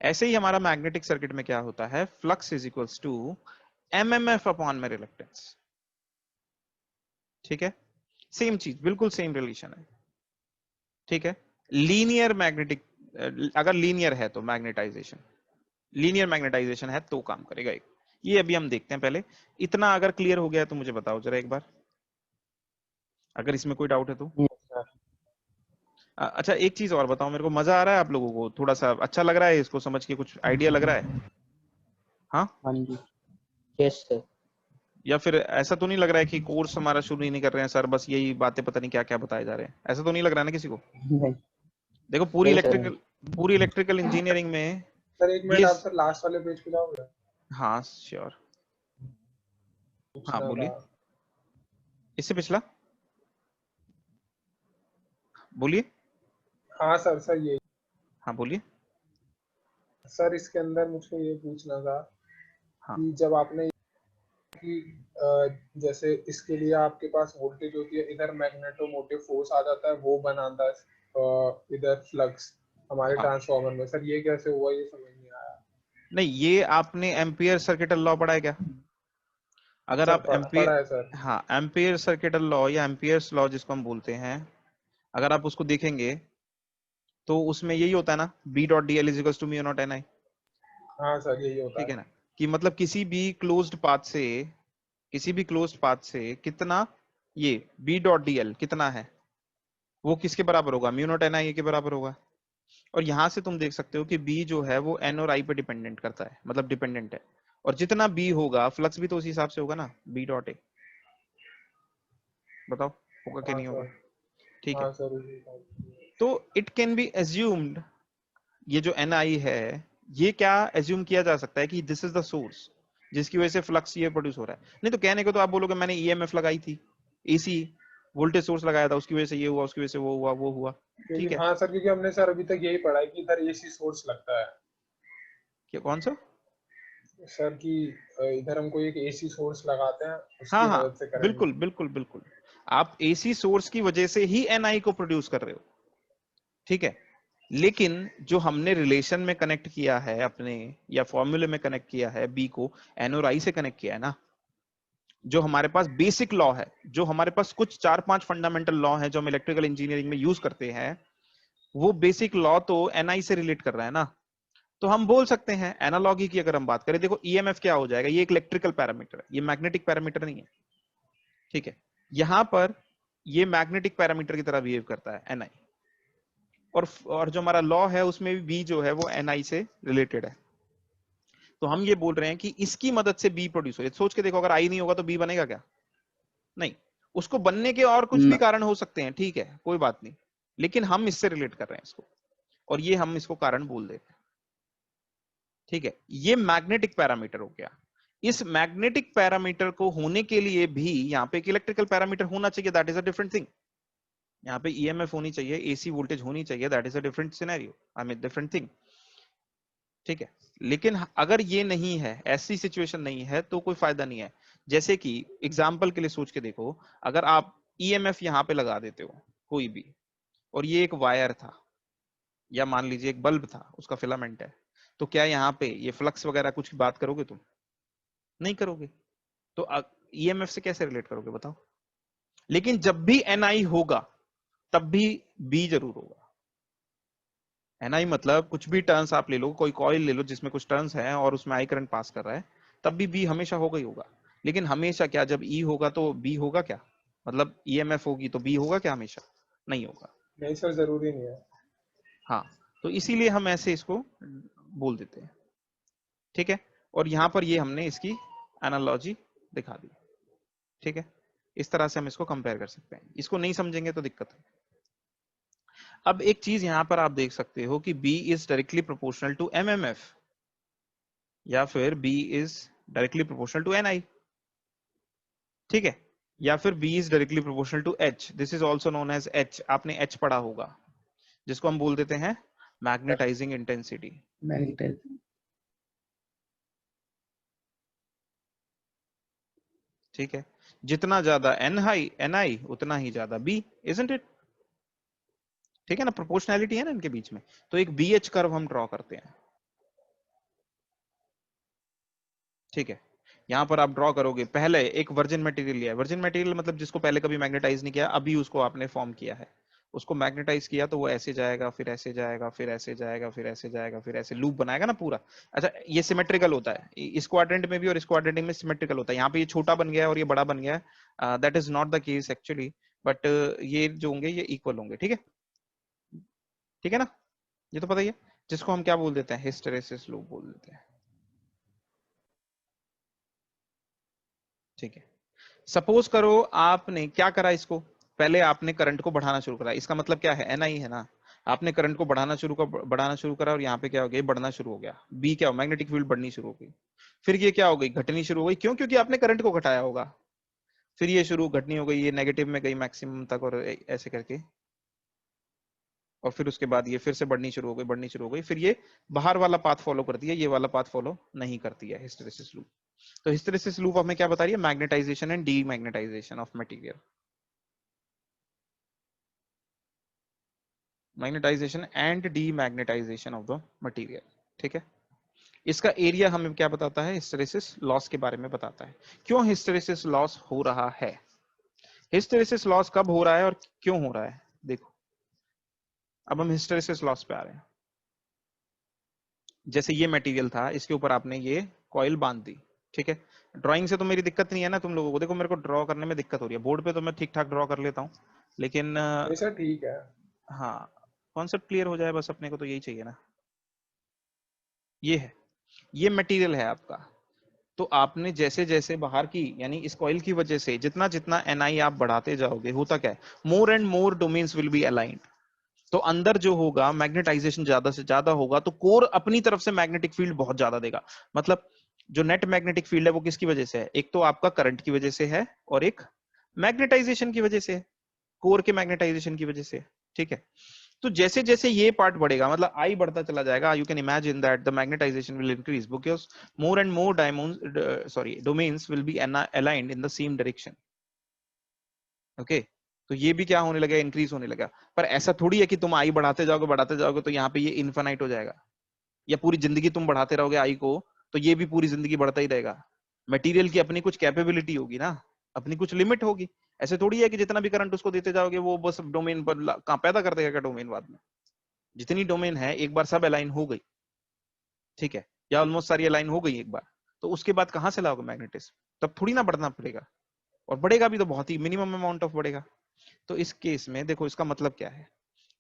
ऐसे ही हमारा मैग्नेटिक सर्किट में क्या होता है? Flux is equals to MMF upon में रिलक्टेंस। ठीक है, सेम चीज, बिल्कुल सेम रिलेशन है। ठीक है, लीनियर मैग्नेटिक, अगर लीनियर है तो मैग्नेटाइजेशन, लीनियर मैग्नेटाइजेशन है तो काम करेगा एक। ये अभी हम देखते हैं, पहले इतना अगर क्लियर हो गया तो मुझे बताओ जरा एक बार, अगर इसमें कोई डाउट है तो। Yes, sir. अच्छा एक चीज और बताओ मेरे को, मजा आ रहा है आप लोगों को, थोड़ा सा अच्छा लग रहा है इसको समझ के, कुछ आइडिया लग रहा है? हाँ, हाँ जी। Yes, sir. या फिर ऐसा तो नहीं लग रहा है कि कोर्स हमारा शुरू ही नहीं कर रहे हैं सर, बस यही बातें पता नहीं क्या क्या बताए जा रहे हैं, ऐसा तो नहीं लग रहा है ना किसी को? नहीं देखो नहीं सर। पूरी इलेक्ट्रिकल इंजीनियरिंग में सर एक मिनट, ये, आप सर लास्ट वाले पेज पे जाओगे? हाँ श्योर, हाँ पूछना बोलिए, था। इससे पिछला बोलिए, हाँ सर, सर ये, हाँ बोलिए, सर इसके अंदर मुझको ये पूछना था हाँ कि जब आपने कि जैसे इसके लिए आपके पास वोल्टेज होती है, इधर मैग्नेटोमोटिव फोर्स आ जाता है, वो बनाता है इधर फ्लक्स हमारे हाँ, ट्रांसफार्मर में। सर ये कैसे हुआ, ये समझ नहीं आया। नहीं ये आपने एम्पियर सर्किटल लॉ पढ़ा है क्या? अगर सर आप पढ़ा एम्पियर, है सर। हाँ एम्पियर सर्किटल लॉ या एम्पियर्स लॉ जिसको हम बोलते हैं, अगर आप उसको देखेंगे तो उसमें यही होता है ना, B dot D L is equals to mu naught N I. हाँ सर यही होता ठीक है। है ना, कि मतलब किसी भी क्लोज्ड पाथ से, किसी भी क्लोज्ड पाथ से कितना, ये बी डॉट डी एल कितना है, वो किसके बराबर होगा, म्यू नॉट एन आई के बराबर होगा। और यहां से तुम देख सकते हो कि बी जो है वो एन और आई पे डिपेंडेंट करता है, मतलब डिपेंडेंट है, और जितना बी होगा फ्लक्स भी तो उसी हिसाब से होगा ना, बी डॉट ए। बताओ होगा कि हाँ नहीं होगा? सर। ठीक है, हाँ सर उसी टाइप की। तो इट कैन बी एज्यूम्ड, ये जो एन आई है, ये क्या एज्यूम किया जा सकता है कि दिस इज द सोर्स जिसकी वजह से फ्लक्स ये प्रोड्यूस हो रहा है। नहीं तो कहने को तो आप बोलोगे मैंने ईएमएफ लगाई थी, एसी वोल्टेज सोर्स लगाया था, उसकी वजह से ये हुआ, उसकी वजह से वो हुआ, वो हुआ। क्योंकि ठीक है, हाँ सर, क्योंकि हमने सर अभी तक यही पढ़ा है कि इधर एसी सोर्स लगता है क्या कौन सा? सर, कि इधर हमको एक एसी सोर्स लगाते हैं, हाँ उसकी हाँ, मदद से करंट। बिल्कुल बिल्कुल बिल्कुल, आप एसी सोर्स की वजह से ही एनआई को प्रोड्यूस कर रहे हो। ठीक है, लेकिन जो हमने रिलेशन में कनेक्ट किया है अपने, या फॉर्मूले में कनेक्ट किया है बी को, एन और आई से कनेक्ट किया है ना, जो हमारे पास बेसिक लॉ है, जो हमारे पास कुछ 4-5 फंडामेंटल लॉ है जो हम इलेक्ट्रिकल इंजीनियरिंग में यूज करते हैं, वो बेसिक लॉ तो एनआई से रिलेट कर रहा है ना। तो हम बोल सकते हैं एनालॉगी की अगर हम बात करें, देखो ईएमएफ क्या हो जाएगा, ये एक इलेक्ट्रिकल पैरामीटर है, ये मैग्नेटिक पैरामीटर नहीं है। ठीक है, यहां पर ये मैग्नेटिक पैरामीटर की तरह बिहेव करता है एनआई, और जो हमारा लॉ है उसमें भी बी जो है वो एनआई से रिलेटेड है। तो हम ये बोल रहे हैं कि इसकी मदद से बी प्रोड्यूस हो, सोच के देखो अगर आई नहीं होगा तो बी बनेगा क्या? नहीं, उसको बनने के और कुछ भी न- कारण हो सकते हैं, ठीक है कोई बात नहीं, लेकिन हम इससे रिलेट कर रहे हैं इसको, और ये हम इसको कारण बोल देते हैं। ठीक है, ये मैग्नेटिक पैरामीटर हो गया। इस मैग्नेटिक पैरामीटर को होने के लिए भी यहाँ पे एक इलेक्ट्रिकल पैरामीटर होना चाहिए, that is a different thing. यहाँ पे ईएमएफ होनी चाहिए, एसी वोल्टेज होनी चाहिए, that is a different scenario, I mean different thing. ठीक है, लेकिन अगर ये नहीं है, ऐसी सिचुएशन नहीं है, तो कोई फायदा नहीं है। जैसे कि एग्जाम्पल के लिए सोच के देखो, अगर आप ईएमएफ यहाँ पे लगा देते हो कोई भी, और ये एक वायर था, या मान लीजिए एक बल्ब था, उसका फिलामेंट है, तो क्या यहाँ पे ये फ्लक्स वगैरह कुछ बात करोगे तुम? नहीं करोगे। तो ईएमएफ से कैसे रिलेट करोगे बताओ? लेकिन जब भी एनआई होगा तब भी बी जरूर होगा। एनआई मतलब कुछ भी टर्न्स आप ले लो, कोई कॉइल ले लो जिसमें कुछ टर्न्स हैं और उसमें आई करंट पास कर रहा है, तब भी बी हमेशा होगा ही होगा। लेकिन हमेशा क्या, जब ई होगा तो बी होगा क्या, मतलब ईएमएफ होगी तो बी होगा क्या? हमेशा नहीं होगा। नहीं सर, जरूरी नहीं है। हाँ, तो इसीलिए हम ऐसे इसको बोल देते हैं। ठीक है, और यहां पर ये हमने इसकी एनालॉजी दिखा दी। ठीक है, इस तरह से हम इसको कंपेयर कर सकते हैं, इसको नहीं समझेंगे तो दिक्कत है। अब एक चीज यहां पर आप देख सकते हो कि B is directly proportional to MMF, या फिर B is directly proportional to NI। ठीक है, या फिर B is directly proportional to H, this is also known as H, आपने H पढ़ा होगा, जिसको हम बोल देते हैं मैग्नेटाइजिंग इंटेंसिटी। मैग्नेटाइज। ठीक है, जितना ज्यादा NI उतना ही ज्यादा B, इजंट इट? ठीक है ना, प्रोपोर्शनैलिटी है ना इनके बीच में। तो एक BH कर्व हम ड्रॉ करते हैं। ठीक है, यहाँ पर आप ड्रॉ करोगे, पहले एक वर्जिन मटेरियल लिया है, वर्जिन मटेरियल मतलब जिसको पहले कभी मैग्नेटाइज नहीं किया, अभी उसको आपने फॉर्म किया है, उसको मैग्नेटाइज किया तो वो ऐसे जाएगा, फिर ऐसे जाएगा, फिर ऐसे जाएगा, फिर ऐसे जाएगा, फिर ऐसे लूप बनाएगा ना पूरा। अच्छा, ये सिमेट्रिकल होता है, इस क्वाड्रेंट में भी और इस क्वाड्रेंट में सिमेट्रिकल होता है। यहाँ पे ये छोटा बन गया है और ये बड़ा बन गया है, that is not the case actually, but ये जो होंगे ये इक्वल होंगे। ठीक है, ठीक है ना, ये तो पता ही है, जिसको हम क्या बोल देते हैं, हिस्टेरेसिस लूप बोल देते हैं। ठीक है, सपोज करो आपने क्या करा, इसको पहले आपने करंट को बढ़ाना शुरू करा, इसका मतलब क्या है, NI है ना, आपने करंट को बढ़ाना शुरू करा और यहाँ पे क्या हो गया, बढ़ना शुरू हो गया, बी क्या हो, मैग्नेटिक फील्ड बढ़नी शुरू हो गई। फिर ये क्या हो गई, घटनी शुरू हो गई, क्यों, क्योंकि आपने करंट को घटाया होगा। फिर ये शुरू घटनी हो गई, ये नेगेटिव में गई मैक्सिमम तक और ऐसे करके, और फिर उसके बाद ये फिर से बढ़नी शुरू हो गई, बढ़नी शुरू हो गई, फिर ये बाहर वाला पाथ फॉलो करती है, ये वाला पाथ फॉलो नहीं करती है हिस्टेरेसिस लूप। तो हिस्टेरेसिस लूप हमें क्या बता रही है, magnetisation and demagnetisation of material, magnetisation and demagnetisation of the material. ठीक है, इसका एरिया हमें क्या बताता है, हिस्टेरेसिस लॉस के बारे में बताता है। क्यों हिस्टेरेसिस लॉस हो रहा है, हिस्टेरेसिस लॉस कब हो रहा है और क्यों हो रहा है, देखो अब हम हिस्टेरेसिस लॉस पे आ रहे हैं। जैसे ये मटेरियल था, इसके ऊपर आपने ये कॉइल बांध दी, ठीक है, ड्राइंग से तो मेरी दिक्कत नहीं है ना तुम लोगों को, देखो मेरे को ड्रॉ करने में दिक्कत हो रही है, बोर्ड पे तो मैं ठीक ठाक ड्रॉ कर लेता हूँ, लेकिन ऐसा ठीक है। हाँ, कॉन्सेप्ट क्लियर हो जाए बस, अपने को तो यही चाहिए ना। ये है, ये मटेरियल है आपका, तो आपने जैसे जैसे बाहर की यानी इस कॉइल की वजह से जितना जितना NI आप बढ़ाते जाओगे, होता क्या है, more and more domains will be aligned, तो अंदर जो होगा मैग्नेटाइजेशन ज्यादा से ज्यादा होगा, तो कोर अपनी तरफ से मैग्नेटिक फील्ड बहुत ज्यादा देगा। मतलब जो नेट मैग्नेटिक फील्ड है वो किसकी वजह से है, एक तो आपका करंट की वजह से है और एक मैग्नेटाइजेशन की वजह से है, कोर के मैग्नेटाइजेशन की वजह से। ठीक है, तो जैसे जैसे ये पार्ट बढ़ेगा, मतलब आई बढ़ता चला जाएगा, you can imagine that the magnetization will increase because more and more domains will be aligned in the same direction. Okay, तो ये भी क्या होने लगा, इंक्रीज होने लगा। पर ऐसा थोड़ी है कि तुम आई बढ़ाते जाओगे तो यहाँ पे ये इन्फाइनाइट हो जाएगा, या पूरी जिंदगी तुम बढ़ाते रहोगे आई को, तो ये भी पूरी जिंदगी बढ़ता ही रहेगा। मटेरियल की अपनी कुछ कैपेबिलिटी होगी ना, अपनी कुछ लिमिट होगी। ऐसे थोड़ी है कि जितना भी करंट उसको देते जाओगे वो बस डोमेन पर कहाँ पैदा कर देगा, डोमेन बाद में जितनी डोमेन है एक बार सब अलाइन हो गई, ठीक है, या ऑलमोस्ट सारी अलाइन हो गई एक बार, तो उसके बाद कहाँ से लाओगे मैग्नेटिज्म, तब थोड़ी ना बढ़ना पड़ेगा, और बढ़ेगा भी तो बहुत ही मिनिमम अमाउंट ऑफ बढ़ेगा। तो इस केस में देखो इसका मतलब क्या है,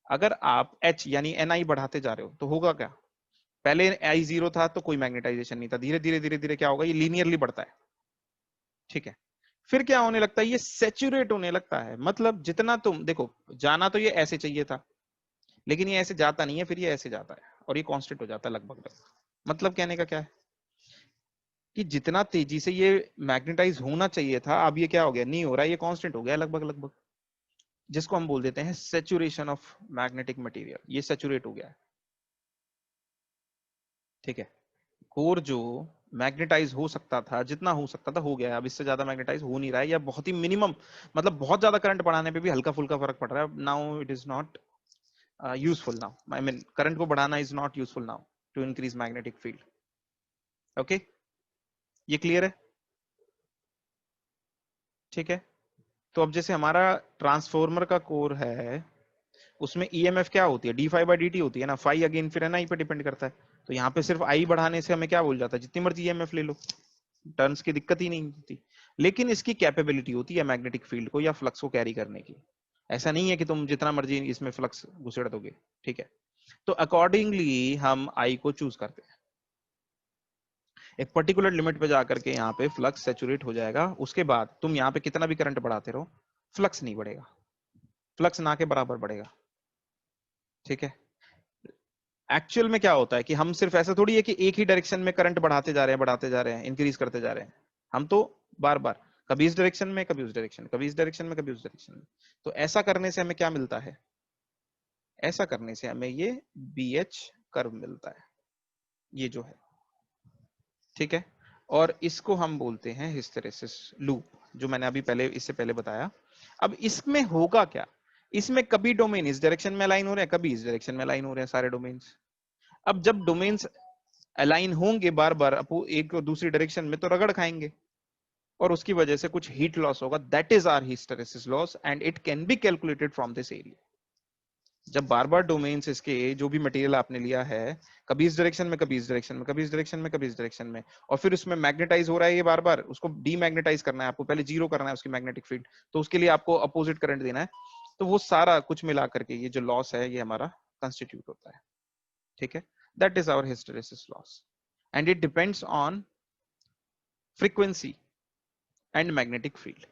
अगर आप H यानी NI बढ़ाते जा रहे हो तो होगा क्या, पहले I 0 था तो कोई मैग्नेटाइजेशन नहीं था, धीरे धीरे धीरे धीरे क्या होगा, ये लीनियरली बढ़ता है। ठीक है, फिर क्या होने लगता है, ये सेचुरेट होने लगता है, मतलब जितना तुम देखो, जाना तो ये ऐसे चाहिए था, लेकिन ये ऐसे जाता नहीं है, फिर ये ऐसे जाता है और ये कांस्टेंट हो जाता है लगभग लगभग। मतलब कहने का क्या है कि जितना तेजी से ये मैग्नेटाइज होना चाहिए था, अब ये क्या हो गया, नहीं हो रहा है, ये कांस्टेंट हो गया लगभग लगभग, जिसको हम बोल देते हैं सेचुरेशन ऑफ मैग्नेटिक मटेरियल, ये सेचुरेट हो गया है। ठीक है, कोर जो मैग्नेटाइज हो सकता था, जितना हो सकता था हो गया है, अब इससे ज्यादा मैग्नेटाइज हो नहीं रहा है, या बहुत ही मिनिमम, मतलब बहुत ज्यादा करंट बढ़ाने पे भी हल्का फुल्का फर्क पड़ रहा है। Now it is not useful, now I mean current को बढ़ाना is not useful now to increase magnetic field. Okay, ये क्लियर है, ठीक है। तो अब जैसे हमारा ट्रांसफॉर्मर का कोर है, उसमें EMF क्या होती है, d∅dt होती है ना, फाई अगेन फिर NI पे डिपेंड करता है, तो यहाँ पे सिर्फ I बढ़ाने से हमें क्या बोल जाता है, जितनी मर्जी EMF ले लो, टर्न्स की दिक्कत ही नहीं होती। लेकिन इसकी कैपेबिलिटी होती है मैग्नेटिक फील्ड को या फ्लक्स को कैरी करने की, ऐसा नहीं है कि तुम जितना मर्जी इसमें फ्लक्स घुसेड़ दोगे। ठीक है, तो अकॉर्डिंगली हम I को चूज करते हैं, एक पर्टिकुलर लिमिट पे जाकर के यहाँ पे फ्लक्स सेचुरेट हो जाएगा, उसके बाद तुम यहाँ पे कितना भी करंट बढ़ाते रहो, फ्लक्स नहीं बढ़ेगा, फ्लक्स ना के बराबर बढ़ेगा। ठीक है, एक्चुअल में क्या होता है कि हम सिर्फ ऐसा थोड़ी है कि एक ही डायरेक्शन में करंट बढ़ाते जा रहे हैं, इंक्रीज करते जा रहे हैं, हम तो बार बार कभी इस डायरेक्शन में, कभी उस डायरेक्शन, कभी इस डायरेक्शन में, कभी उस डायरेक्शन में। तो ऐसा करने से हमें क्या मिलता है, ऐसा करने से हमें ये BH कर्व मिलता है, ये जो है। ठीक है, और इसको हम बोलते हैं हिस्टेरेसिस लूप, जो मैंने अभी पहले इससे पहले बताया। अब इसमें होगा क्या, इसमें कभी डोमेन इस डायरेक्शन में अलाइन हो रहे हैं, कभी इस डायरेक्शन में अलाइन हो रहे हैं सारे डोमेन्स। अब जब डोमेन्स अलाइन होंगे बार बार एक दूसरी डायरेक्शन में तो रगड़ खाएंगे और उसकी वजह से कुछ हीट लॉस होगा. That is our hysteresis loss and it can be calculated from this area. जब बार बार डोमेन्स इसके जो भी मटेरियल आपने लिया है कभी इस डायरेक्शन में कभी इस डायरेक्शन में कभी इस डायरेक्शन में कभी इस डायरेक्शन में और फिर उसमें मैग्नेटाइज हो रहा है ये बार बार, उसको डीमैग्नेटाइज करना है आपको, पहले जीरो करना है उसकी मैग्नेटिक फील्ड, तो उसके लिए आपको अपोजिट करंट देना है. तो वो सारा कुछ मिला करके ये जो लॉस है ये हमारा कंस्टिट्यूट होता है. ठीक है, that is our hysteresis loss and it depends on frequency and magnetic field.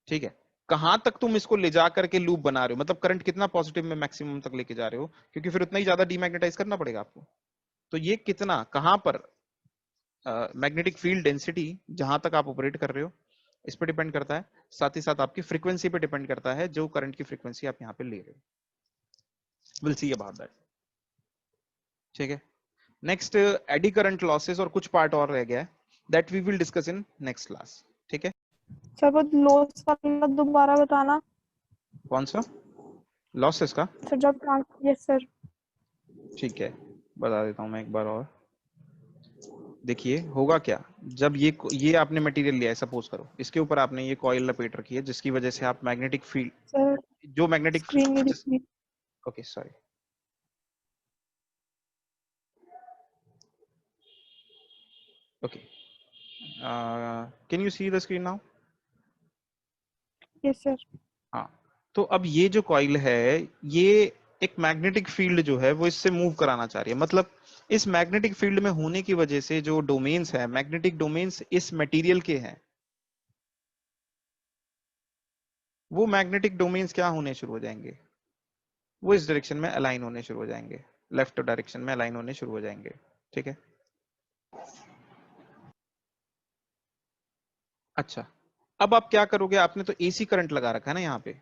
ठीक है, कहां तक तुम इसको ले जा करके लूप बना रहे हो, मतलब करंट कितना पॉजिटिव में मैक्सिमम तक लेके जा रहे हो, क्योंकि फिर उतना ही ज्यादा डीमैग्नेटाइज करना पड़ेगा आपको. तो ये कितना कहां पर मैग्नेटिक फील्ड डेंसिटी जहां तक आप ऑपरेट कर रहे हो इस पे डिपेंड करता है. साथ ही साथ आपकी फ्रीक्वेंसी पे डिपेंड करता है, जो करंट की फ्रीक्वेंसी आप यहाँ पे ले रहे हो. Will see about that. ठीक है, नेक्स्ट एडी करंट लॉसेस और कुछ पार्ट और रह गया है, that we will discuss in next class. ठीक है, सर वो लॉस वाला दोबारा बताना. कौन सा लॉसेस का? सर जब यस सर. ठीक है, बता देता हूं मैं एक बार और. देखिए होगा क्या, जब ये आपने मटेरियल लिया है, सपोज करो इसके ऊपर आपने ये कॉइल लपेट रखी है जिसकी वजह से आप मैग्नेटिक फील्ड सर जो मैग्नेटिक स्क्रीन नहीं दिख रही. Okay sorry. Okay, can you see the screen now? Yes sir. हाँ, तो अब ये जो कॉइल है ये एक मैग्नेटिक फील्ड जो है वो इससे मूव कराना चाह रही है. मतलब इस मैग्नेटिक फील्ड में होने की वजह से जो डोमेन्स है, मैग्नेटिक डोमेन्स इस मटेरियल के हैं, वो मैग्नेटिक डोमेन्स क्या होने शुरू हो जाएंगे, वो इस डायरेक्शन में अलाइन होने शुरू हो जाएंगे, लेफ्ट डायरेक्शन में अलाइन होने शुरू हो जाएंगे. ठीक है, अच्छा अब आप क्या करोगे, आपने तो एसी करंट लगा रखा है ना यहाँ पे,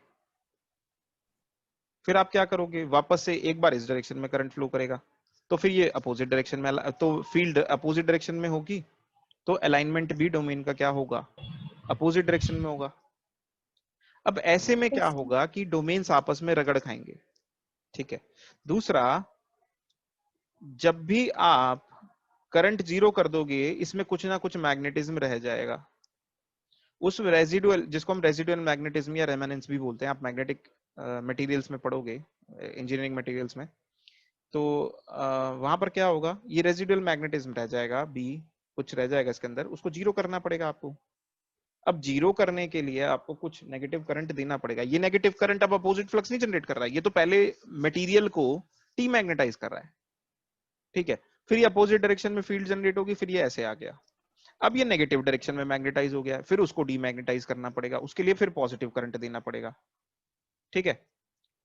फिर आप क्या करोगे, वापस से एक बार इस डायरेक्शन में करंट फ्लो करेगा तो फिर ये अपोजिट डायरेक्शन में, तो फील्ड अपोजिट डायरेक्शन में होगी तो अलाइनमेंट भी डोमेन का क्या होगा, अपोजिट डायरेक्शन में होगा. अब ऐसे में क्या होगा कि डोमेन्स आपस में रगड़ खाएंगे. ठीक है, दूसरा जब भी आप करंट जीरो कर दोगे इसमें कुछ ना कुछ मैग्नेटिज्म रह जाएगा. उस रेजिडुअल, जिसको हम रेजिडुअल मैग्नेटिज्म या रेमानेंस भी बोलते हैं, आप मैग्नेटिक मटेरियल्स में पढ़ोगे, इंजीनियरिंग मटेरियल्स में, तो वहां पर क्या होगा, ये रेजिडुअल मैग्नेटिज्म रह जाएगा, बी कुछ रह जाएगा इसके अंदर, उसको जीरो करना पड़ेगा आपको. अब जीरो करने के लिए आपको कुछ नेगेटिव करंट देना पड़ेगा. ये नेगेटिव करंट अब अपोजिट फ्लक्स नहीं जनरेट कर रहा है, ये तो पहले मटेरियल को डीमैग्नेटाइज कर रहा है. ठीक है, फिर ये अपोजिट डायरेक्शन में फील्ड जनरेट होगी, फिर ये ऐसे आ गया. अब ये नेगेटिव डायरेक्शन में मैग्नेटाइज हो गया, फिर उसको डीमैग्नेटाइज करना पड़ेगा, उसके लिए फिर पॉजिटिव करंट देना पड़ेगा. ठीक है,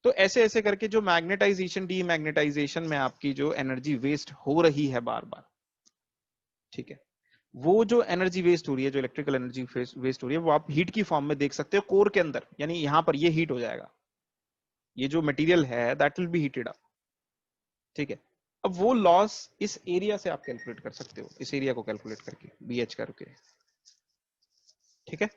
तो ऐसे ऐसे करके जो मैग्नेटाइजेशन डीमैग्नेटाइजेशन में आपकी जो एनर्जी वेस्ट हो रही है बार बार, ठीक है, वो जो एनर्जी वेस्ट हो रही है, जो इलेक्ट्रिकल एनर्जी वेस्ट हो रही है, वो आप हीट की फॉर्म में देख सकते हो कोर के अंदर, यानी यहां पर ये हीट हो जाएगा, ये जो मटेरियल है that will be heated up. ठीक है, अब वो लॉस इस एरिया से आप कैलकुलेट कर सकते हो, इस एरिया को कैलकुलेट करके BH करके. ठीक है,